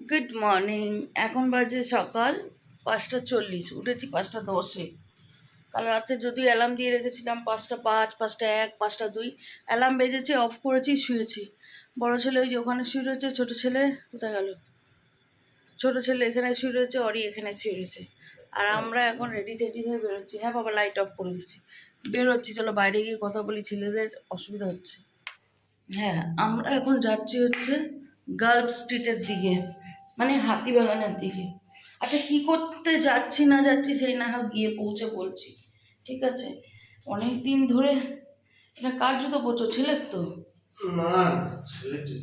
Good morning. এখন বাজে সকাল 5:40, উঠেছি 5:10। কাল রাতে যদি অ্যালার্ম দিয়ে রেখেছিলাম 5:05, 5:01, 5:02, অ্যালার্ম বেজেছে, অফ করেছি, শুয়েছি। বড় ছেলে ওই যে ওখানে শুয়ে রয়েছে, ছোটো ছেলে কোথায় গেল? ছোটো ছেলে এখানে শুয়ে রয়েছে, অরি এখানে শুয়ে রয়েছে। আর আমরা এখন রেডি টেডি হয়ে বেরোচ্ছি। হ্যাঁ বাবা, লাইট অফ করে দিচ্ছি, বেরোচ্ছি। চলো বাইরে গিয়ে কথা বলি, ছেলেদের অসুবিধা হচ্ছে। হ্যাঁ, আমরা এখন যাচ্ছি হচ্ছে গার্লস স্ট্রিটের দিকে, মানে হাতিবাগানের দিকে। আচ্ছা, কি করতে যাচ্ছি না যাচ্ছি সেই না হয় গিয়ে পৌঁছে বলছি, ঠিক আছে? অনেক দিন ধরে। এটা কার জুতো পরছো? ছেলের তো না, ছেলেটি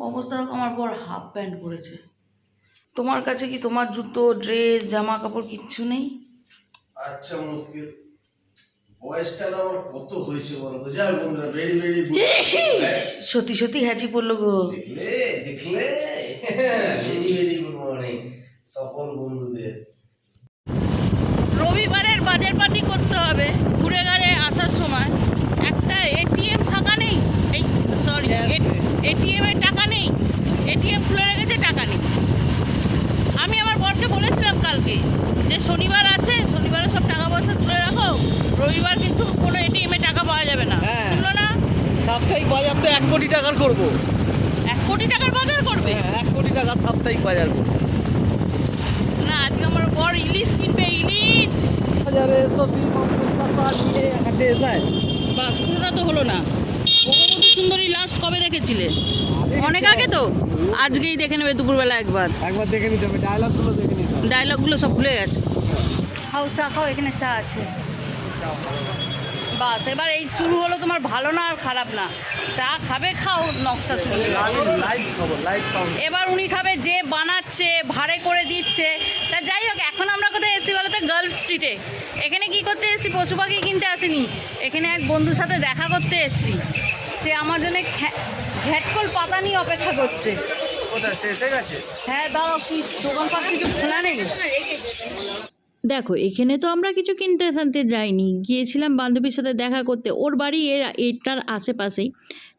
অবস্থা। আমার বড় হাফ প্যান্ট পরেছে। তোমার কাছে কি তোমার জুতো, ড্রেস, জামা কাপড় কিচ্ছু নেই? আচ্ছা মুশকিল। বয়সটা আমার কত হয়েছে বলো তো? যাও বন্ধুরা, ভেরি ভেরি সত্যি সত্যি হ্যাচি পড়লো গো। দেখলে দেখলে ভেরি ভেরি গুড মর্নিং সকল বন্ধুদের। রবিবারের বাজার পাতি করতে হবে। ঘুরে ঘাড়ে আসার সময় একটা এটিএম ফাঁকা নেই। এই সরি, এটিএম এর টাকা নেই। এটিএম খুলে রেখেছে, টাকা নেই। আমি আমার বরকে বলেছিলাম কালকে যে শনিবার আছে, শনিবারে সব টাকা পয়সা তুলে রাখো, রবিবার কিন্তু কোনো এটিএম এ টাকা পাওয়া যাবে না। শুনলো না? সাপ্তাহিক বাজার তো 1 কোটি টাকার করবো। 1 কোটি টাকার বাজার করবে? 1 কোটি টাকার সাপ্তাহিক বাজার করবো। না, আজকে আমার বর ইলিশ কিনবে, ইলিশ। বাজারে শশী মামু শশা নিয়ে হাটে যায়। বাস, পুরোটা তো হলো না। ভগবতী সুন্দরী লাস্ট কবে দেখেছিলে? অনেক আগে তো। আজকেই দেখে নেবে দুপুরবেলা একবার। একবার দেখে নিতে হবে, ডায়লগগুলো দেখে নিতে হবে। ডায়লগগুলো সব ভুলে গেছে। খাও, চা খাও, এখানে চা আছে। বাস, এবার এই শুরু হলো তোমার ভালো না আর খারাপ না। চা খাবে, খাও, নকশা শুরু। লাইভ খবর, লাইভ খবর। এবার উনি খাবে যে বানাচ্ছে, ভাড়ে করে দিচ্ছে। তা যাই হোক, এখন আমরা কোথায় এসেছি বলো তো? গার্লস স্ট্রিটে। এখানে কি করতে এসেছি? পশু পাখি কিনতে আসিনি, এখানে এক বন্ধুর সাথে দেখা করতে এসেছি। সে আমার জন্য ঘ্যাটকল পাতা নিয়ে অপেক্ষা করছে। কোথায় এসে গেছে? হ্যাঁ, দাঁড়াও, কি দোকানপাট কিছু খোলা নেই? দেখো, এখানে তো আমরা কিছু কিনতে টানতে যাইনি, গিয়েছিলাম বান্ধবীর সাথে দেখা করতে। ওর বাড়ি এটার আশেপাশেই,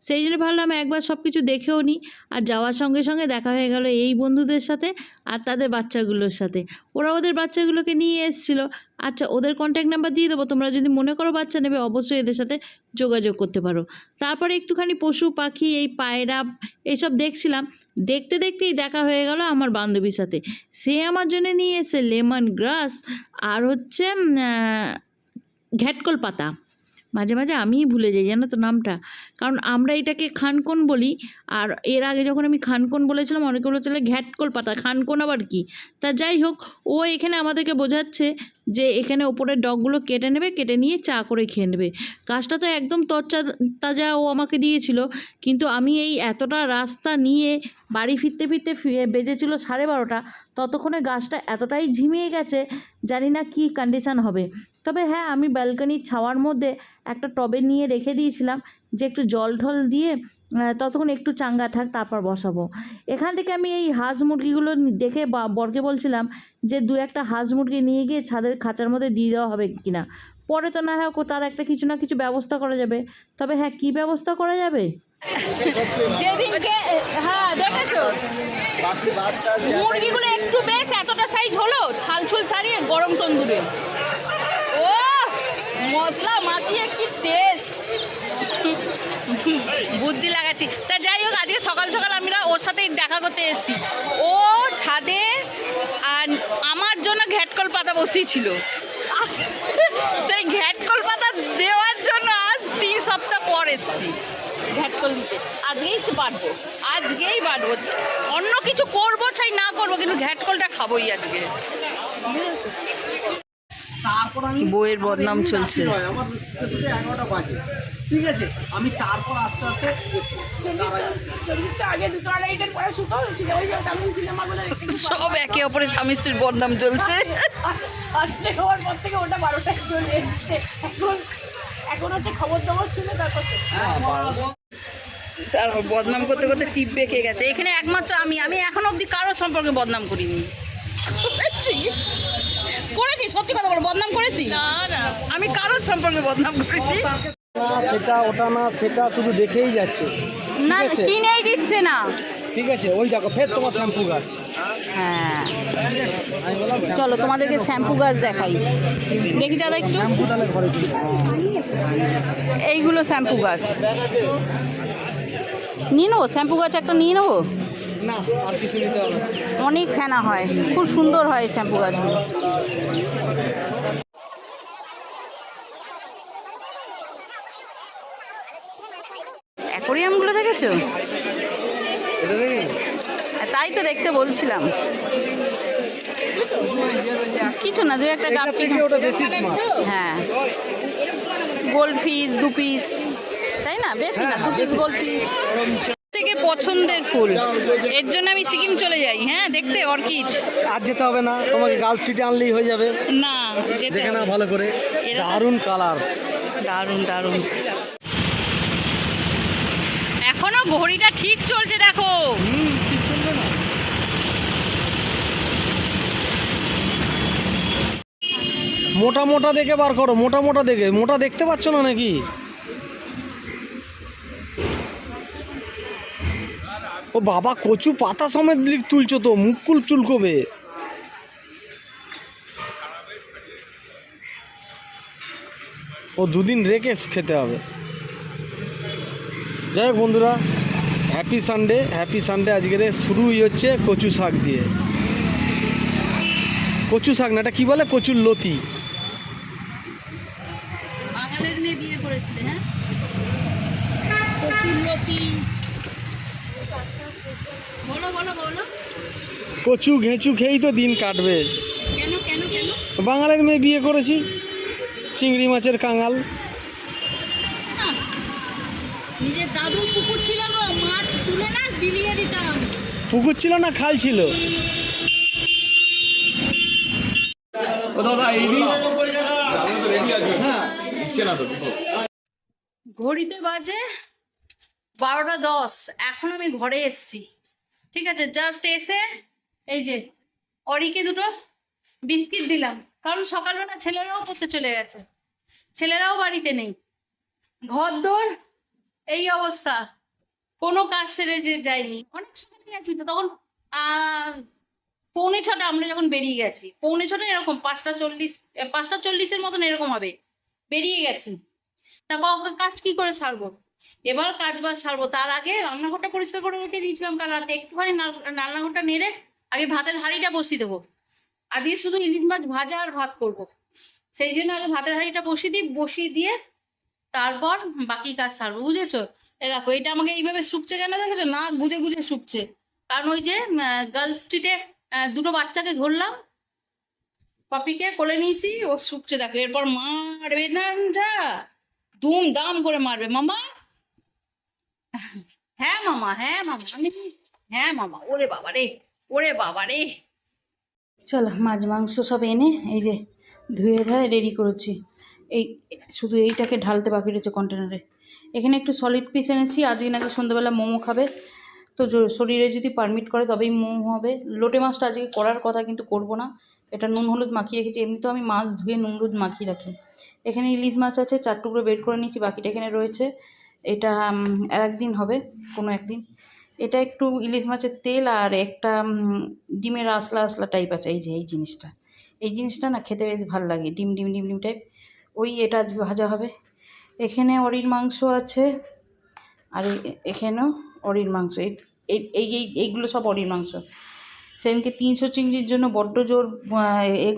সেই জন্য ভাবলাম একবার সব কিছু দেখেও নিই। আর যাওয়ার সঙ্গে সঙ্গে দেখা হয়ে গেল এই বন্ধুদের সাথে আর তাদের বাচ্চাগুলোর সাথে। ওরা ওদের বাচ্চাগুলোকে নিয়ে এসেছিলো। আচ্ছা, ওদের কন্ট্যাক্ট নাম্বার দিয়ে দেবো, তোমরা যদি মনে করো বাচ্চা নেবে অবশ্যই এদের সাথে যোগাযোগ করতে পারো। তারপরে একটুখানি পশু পাখি, এই পায়রা, এইসব দেখছিলাম। দেখতে দেখতেই দেখা হয়ে গেল আমার বান্ধবীর সাথে। সে আমার জন্য নিয়ে এসে লেমন গ্রাস আর হচ্ছে ঘ্যাটকল পাতা। মাঝে মাঝে আমিই ভুলে যাই, জানো তো নামটা, কারণ আমরা এটাকে খানকন বলি। আর এর আগে যখন আমি খানকন বলেছিলাম, অনেকে বলেছিল ঘ্যাটকল পাতা, খানকন আবার কি। তা যাই হোক, ও এখানে আমাদেরকে বোঝাচ্ছে যে এখানে ওপরের ডগগুলো কেটে নেবে, কেটে নিয়ে চা করে খেয়ে নেবে। গাছটা তো একদম তরচা তাজা ও আমাকে দিয়েছিল, কিন্তু আমি এই এতটা রাস্তা নিয়ে বাড়ি ফিরতে ফিরতে বেজেছিল 12:30। ততক্ষণে গাছটা এতটাই ঝিমিয়ে গেছে, জানি না কি কন্ডিশান হবে। তবে হ্যাঁ, আমি ব্যালকনির ছাওয়ার মধ্যে একটা টবে নিয়ে রেখে দিয়েছিলাম যে একটু জল ঢল দিয়ে ততক্ষণ একটু চাঙ্গা থাক, তারপর বসাবো। এখান থেকে আমি এই হাঁস মুরগিগুলো দেখে বরকে বলছিলাম যে 2-1টা হাঁস মুরগি নিয়ে গিয়ে ছাদের খাঁচার মধ্যে দিয়ে দেওয়া হবে কিনা। পরে তো না হয় তার একটা কিছু না কিছু ব্যবস্থা করা যাবে। তবে হ্যাঁ, কী ব্যবস্থা করা যাবে? যেদিনকে হ্যাঁ দেখেছো, মুরগিগুলো একটু বেশ এতটা সাইজ হলো, ছালছুল ছাড়িয়ে গরম তন্দুরে ও মশলা মাখিয়ে কি টেস্ট, বুদ্ধি লাগাচ্ছি। তা যাই হোক, আজকে সকাল সকাল আমরা ওর সাথেই দেখা করতে এসেছি। ও ছাদে আর আমার জন্য ঘ্যাটকল পাতা বসিয়েছিল। সেই ঘ্যাটকল পাতা দেওয়ার জন্য আজ 3 সপ্তাহ পর এসেছি ঘ্যাটকল দিতে। আজকেই বাড়বো। অন্য কিছু করবো চাই না করবো, কিন্তু ঘ্যাটকলটা খাবোই আজকে। তারপর আমি বইয়ের বদনাম চলছে। আমার 11টা বাজে, ঠিক আছে? আমি তারপর আস্তে আস্তে সব একে অপরের স্বামী স্ত্রীর বদনাম চলছে। আসতে হওয়ার পর থেকে ওটা 12টায় চলে এসছে। এখন হচ্ছে খবর দাবর শুনে তারপর তারপর বদনাম করতে করতে টিপ বেঁকে গেছে। এখানে একমাত্র আমি এখন অবধি কারোর সম্পর্কে বদনাম করিনি। করেছি, সত্যি কথা বলো, বদনাম করেছি? না, আমি কারোর সম্পর্কে বদনাম করেছি সেটা ওটা না, সেটা শুধু দেখেই যাচ্ছে। না, কিনেই দিচ্ছে না। ঠিক আছে, ওই দেখো ফের তোমার শ্যাম্পু গাছ। হ্যাঁ আমি বললাম চলো তোমাদেরকে শ্যাম্পু গাছ দেখাই, দেখি দাদা একটু। শ্যাম্পু তাহলে ঘরে দিই। এইগুলো শ্যাম্পু গাছ নিয়ে নেবো, শ্যাম্পু গাছ একটা নিয়ে নেবো। না আর কিছু নিতে হবে না। অনেক ফেনা হয়, খুব সুন্দর হয় শ্যাম্পু গাছগুলো। অ্যাকোরিয়ামগুলো দেখেছো? এটা দেখি তাই তো দেখতে বলছিলাম। কিছু না, দু একটা এটা গাপ্পি। থেকে ওটা বেশি স্মার্ট। হ্যাঁ গোল্ড ফিশ 2 পিস, তাই না? বেশি না, 2 পিস গোল্ড ফিশ। থেকে পছন্দের ফুল, এর জন্য আমি সিকিম চলে যাই। হ্যাঁ দেখতে অর্কিড। আর যেতে হবে না, তোমাকে গার্লস সিটি আনলেই হয়ে যাবে। না যেতে দেখে না হবে। ভালো করে, এরা তো- দারুণ কালার। দারুণ দারুণ। এখনো ঘড়িটা ঠিক চলছে দেখো। ঠিক চলবে না। মোটা মোটা দেখে বার করো, মোটা মোটা দেখে। মোটা দেখতে পাচ্ছ না নাকি? ও বাবা, কচু পাতা সমেত তুলছো তো, মুখ চুলকোবে। ও দুদিন রেখে খেতে হবে। যাই হোক বন্ধুরা, হ্যাপি সানডে। Happy Sunday. আজকের শুরুই হচ্ছে কচু শাক দিয়ে। কচু শাক না, এটা কী বলে? কচুর লতি। বাঙালির মেয়ে বিয়ে করেছিলে? হ্যাঁ কচুরলতি। বলো বলো বলো। কচু ঘেঁচু খেয়েই তো দিন কাটবে। কেন কেন কেন? বাঙালির মেয়ে বিয়ে করেছি, চিংড়ি মাছের কাঙাল। নিজের দাদুর পুকুর ছিল গো, মাছ তুলে না বিলিয়ে দিতাম। পুকুর ছিল না, খাল ছিল। ঘড়িতে বাজে 12:10। এখন আমি ঘরে এসছি, ঠিক আছে? জাস্ট এসে এই যে অরিকে দুটো বিস্কিট দিলাম, কারণ সকালবেলা ছেলেরাও পড়তে চলে গেছে, ছেলেরাও বাড়িতে নেই। ঘর দোর এই অবস্থা, কোনো কাজ সেরে যে যায়নি। অনেক সময় গেছি তো, তখন 6:45 আমরা যখন বেরিয়ে গেছি, 6:45 এরকম 5:40 মতন এরকম হবে বেরিয়ে গেছি। তা কাজ কি করে সারবো? এবার কাজ বাজ সারবো, তার আগে রান্নাঘরটা পরিষ্কার করে রেখে দিয়েছিলাম কাল রাতে। একটুখানি রান্নাঘরটা নেড়ে আগে ভাতের হাঁড়িটা বসিয়ে দেবো। আজকে শুধু ইলিশ মাছ ভাজা আর ভাত করবো, সেই জন্য আগে ভাতের হাঁড়িটা বসিয়ে দিয়ে তারপর বাকি কাজ সারবো, বুঝেছো? দেখো এটা আমাকে এইভাবে শুকছে কেন দেখেছো? না গুজে গুজে শুকছে, কারণ ওই যে গার্ল স্ট্রিটে দুটো বাচ্চাকে ধরলাম, পাপিকে কোলে নিয়েছি, ও শুকছে দেখো। এরপর মারবে না, দুম দাম করে মারবে। মামা, হ্যাঁ মামা, হ্যাঁ মামা, আমি হ্যাঁ মামা। ওরে বাবা রে, ওরে বাবা রে। চলো মাছ মাংস সব এনে এই যে ধুয়ে ধারে রেডি করেছি। এই শুধু এইটাকে ঢালতে বাকি রয়েছে কন্টেনারে। এখানে একটু সলিড পিস এনেছি, আজকে নাকি সন্ধ্যাবেলা মোমো খাবে, তো শরীরে যদি পারমিট করে তবেই মোমো হবে। লোটে মাছটা আজকে করার কথা, কিন্তু করব না। এটা নুন হলুদ মাখিয়ে রেখেছি, এমনি তো আমি মাছ ধুয়ে নুন হলুদ মাখিয়ে রাখি। এখানে ইলিশ মাছ আছে, 4 টুকরো বের করে নিয়েছি, বাকিটা এখানে রয়েছে। এটা আর একদিন হবে, কোনো একদিন। এটা একটু ইলিশ মাছের তেল আর একটা ডিমের আসলা আসলা টাইপ আছে, এই যে এই জিনিসটা না খেতে বেশ ভালো লাগে, ডিম ডিম ডিম ডিম টাইপ। ওই এটা আজ ভাজা হবে। এখানে অরির মাংস আছে, আর এখানেও অরির মাংস। এইগুলো সব অরির মাংস। সেদিনকে 300 চিংড়ির জন্য বড্ড জোর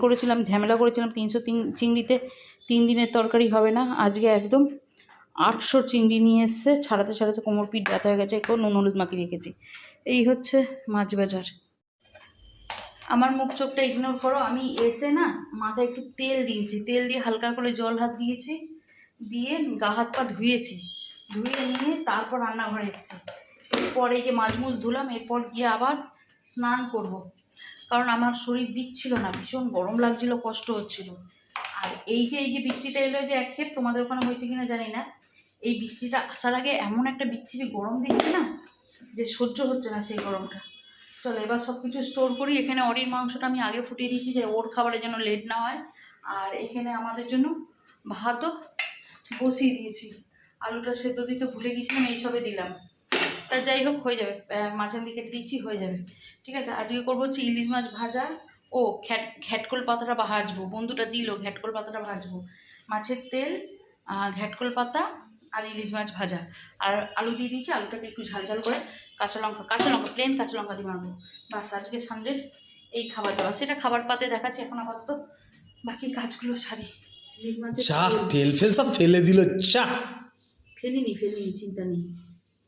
করেছিলাম, ঝামেলা করেছিলাম। 300 চিংড়িতে 3 দিনের তরকারি হবে না। আজকে একদম 800 চিংড়ি নিয়ে এসছে, ছাড়াতে ছাড়াতে কোমর পিঠ ব্যথা হয়ে গেছে। একটু নুন হলুদ মাখিয়ে রেখেছি। এই হচ্ছে মাছ বাজার। আমার মুখ চোখটা ইগনোর করো, আমি এসে না মাথায় একটু তেল দিয়েছি, তেল দিয়ে হালকা করে জল হাত দিয়েছি, দিয়ে গা হাত পা ধুয়ে নিয়ে তারপর রান্নাঘরে এসেছি। এরপর এই যে মাছ মুছ ধুলাম, এরপর গিয়ে আবার স্নান করব, কারণ আমার শরীর দিচ্ছিল না, ভীষণ গরম লাগছিল, কষ্ট হচ্ছিল। আর এই যে বৃষ্টিটা এলো যে একক্ষেপ, তোমাদের ওখানে হয়েছে কিনা জানি না। এই বৃষ্টিটা আসার আগে এমন একটা বিচ্ছিরি গরম দিচ্ছে না, যে সহ্য হচ্ছে না সেই গরমটা। চলো এবার সব কিছু স্টোর করি। এখানে অরির মাংসটা আমি আগে ফুটিয়ে দিয়েছি, যে ওর খাবারের জন্য লেট না হয়। আর এখানে আমাদের জন্য ভাতও বসিয়ে দিয়েছি। আলুটা সেদ্ধ দিতে ভুলে গেছিলাম, এইসবে দিলাম। তা যাই হোক হয়ে যাবে, মাঝখান দিয়ে কেটে দিয়েছি, হয়ে যাবে। ঠিক আছে, আজকে করবো হচ্ছে ইলিশ মাছ ভাজা। ও ঘ্যাটকোল পাতাটা ভাজবো, বন্ধুটা দিল ঘ্যাটকোল পাতাটা ভাজবো। মাছের তেল, ঘ্যাটকোল পাতা আর ইলিশ মাছ ভাজা। আর আলু দিয়ে দিয়েছি, আলুটাকে একটু ঝাল ঝাল করে কাঁচা লঙ্কা প্লেন কাঁচা লঙ্কা দিয়ে মাখবো। বাস আজকে সানডের এই খাবার দাবার, সেটা খাবার পাতে দেখাচ্ছে। এখন আপাতত বাকি কাজগুলো সারি। ইলিশ মাছের চা তেল- তেল ফেল সব ফেলে দিল চা। ফেলিনি চিন্তা নেই।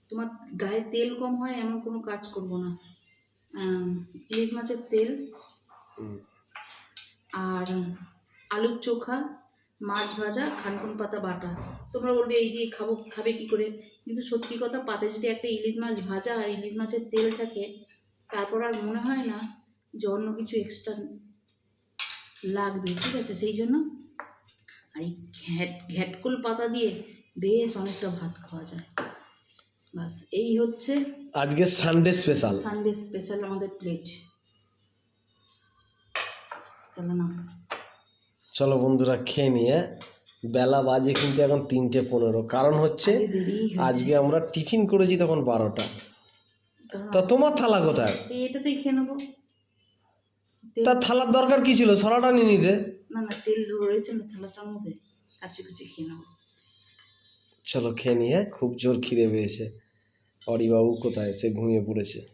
তোমার গায়ে তেল কম হয় এমন কোনো কাজ করবো না। ইলিশ মাছের তেল আর আলুর চোখা, মাছ ভাজা, খানকুন পাতা বাটা। তোমরা বলবে এই দিয়ে খাবে কি করে, কিন্তু সত্যি কথা, পাতে যদি একটা ইলিশ মাছ ভাজা আর ইলিশ মাছের তেল থাকে, তারপর আর মনে হয় না যে অন্য কিছু এক্সট্রা লাগবে। ঠিক আছে, সেই জন্য আর এই ঘ্যাটকোল পাতা দিয়ে বেশ অনেকটা ভাত খাওয়া যায়। বাস এই হচ্ছে আজকে সানডে স্পেশাল। সানডে স্পেশাল আমাদের প্লেট। চলো না, চলো বন্ধুরা খেয়ে নিয়ে, বেলা বাজে কিন্তু এখন 3:15। কারণ হচ্ছে আজকে দেরি হয়েছে। আজকে আমরা টিফিন করেছি তখন 12টা। তা তোমার থালা কোথায়? এটাতেই খেয়ে নেবো। তা থালার দরকার কি ছিল, সরাটা নিয়ে নিতে। না তেল রয়েছে না থালাটার মধ্যে, কাচি কুচি খেয়ে নেবো। চলো খেয়ে নিয়ে, খুব জোর খিদে পেয়েছে। অরিবাবু কোথায়, সে ঘুমিয়ে পড়েছে।